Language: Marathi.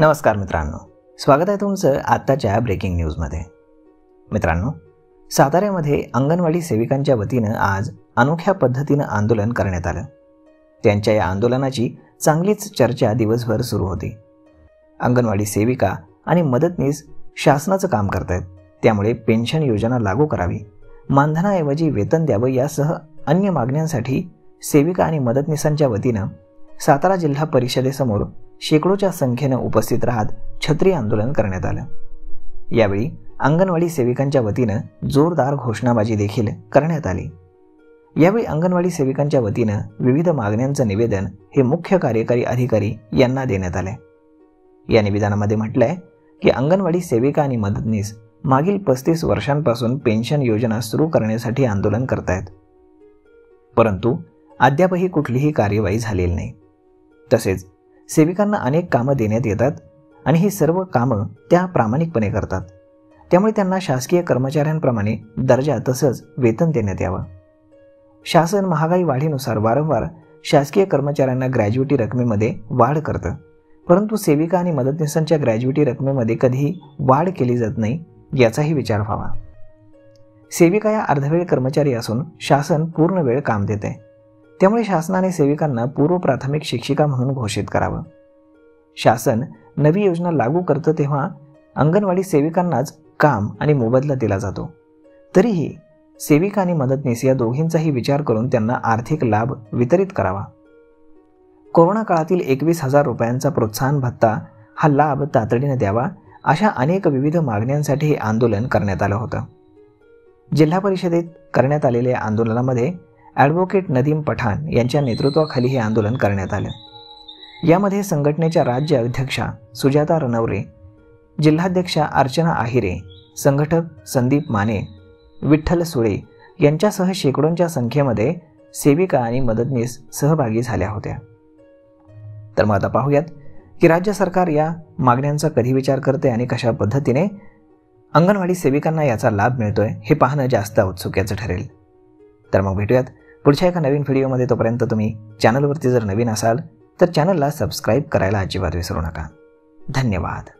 नमस्कार मित्रांनो, स्वागत आहे तुमचं आत्ताच्या ब्रेकिंग न्यूजमध्ये। मित्रांनो, साताऱ्यामध्ये अंगणवाडी सेविकांच्या वतीनं आज अनोख्या पद्धतीनं आंदोलन करण्यात आलं। त्यांच्या या आंदोलनाची चांगलीच चर्चा दिवसभर सुरू होती। अंगणवाडी सेविका आणि मदतनीस शासनाचं काम करतायत, त्यामुळे पेन्शन योजना लागू करावी, मानधनाऐवजी वेतन द्यावं यासह अन्य मागण्यांसाठी सेविका आणि मदतनीसांच्या वतीनं सातारा जिल्हा परिषदेसमोर शेकडोच्या संख्येनं उपस्थित राहत छत्री आंदोलन करण्यात आलं। यावेळी अंगणवाडी सेविकांच्या वतीनं जोरदार घोषणाबाजी देखील करण्यात आली। यावेळी अंगणवाडी सेविकांच्या वतीनं विविध मागण्यांचं निवेदन हे मुख्य कार्यकारी अधिकारी यांना देण्यात आले। या निवेदनामध्ये म्हटलंय की अंगणवाडी सेविका आणि मदतनीस मागील 35 वर्षांपासून पेन्शन योजना सुरू करण्यासाठी आंदोलन करतायत, परंतु अद्यापही कुठलीही कार्यवाही झालेली नाही। तसेच सेविकांना अनेक कामं देण्यात येतात आणि ही सर्व कामं त्या प्रामाणिकपणे करतात, त्यामुळे त्यांना शासकीय कर्मचाऱ्यांप्रमाणे दर्जा तसंच वेतन देण्यात यावं। शासन महागाई वाढीनुसार वारंवार शासकीय कर्मचाऱ्यांना ग्रॅज्युटी रकमेमध्ये वाढ करतं, परंतु सेविका आणि मदतनीसांच्या ग्रॅज्युटी रकमेमध्ये कधीही वाढ केली जात नाही, याचाही विचार व्हावा। सेविका या अर्धवेळ कर्मचारी असून शासन पूर्ण वेळ काम देते, त्यामुळे शासनाने सेविकांना पूर्व प्राथमिक शिक्षिका म्हणून घोषित करावं। शासन नवी योजना लागू करतं तेव्हा अंगणवाडी सेविकांनाच काम आणि मोबदला दिला जातो, तरीही सेविका आणि मदतनीस या दोघींचाही विचार करून त्यांना आर्थिक लाभ वितरित करावा। कोरोना काळातील 21,000 रुपयांचा प्रोत्साहन भत्ता हा लाभ तातडीने द्यावा, अशा अनेक विविध मागण्यांसाठी हे आंदोलन करण्यात आलं होतं। जिल्हा परिषदेत करण्यात आलेल्या आंदोलनामध्ये ॲडव्होकेट नदीम पठाण यांच्या नेतृत्वाखाली हे आंदोलन करण्यात आलं। यामध्ये संघटनेच्या राज्य अध्यक्षा सुजाता रनवरे, जिल्हाध्यक्षा अर्चना आहिरे, संघटक संदीप माने, विठ्ठल सुळे यांच्यासह शेकडोंच्या संख्येमध्ये सेविका आणि मदतनीस सहभागी झाल्या होत्या। तर मग आता पाहूयात की राज्य सरकार या मागण्यांचा कधी विचार करते आणि कशा पद्धतीने अंगणवाडी सेविकांना याचा लाभ मिळतोय हे पाहणं जास्त औत्सुक्याचं ठरेल। तर मग भेटूयात पुढच्या एका नवीन व्हिडिओमध्ये। तोपर्यंत तुम्ही चॅनलवरती जर नवीन असाल तर चॅनलला सबस्क्राईब करायला अजिबात विसरू नका। धन्यवाद।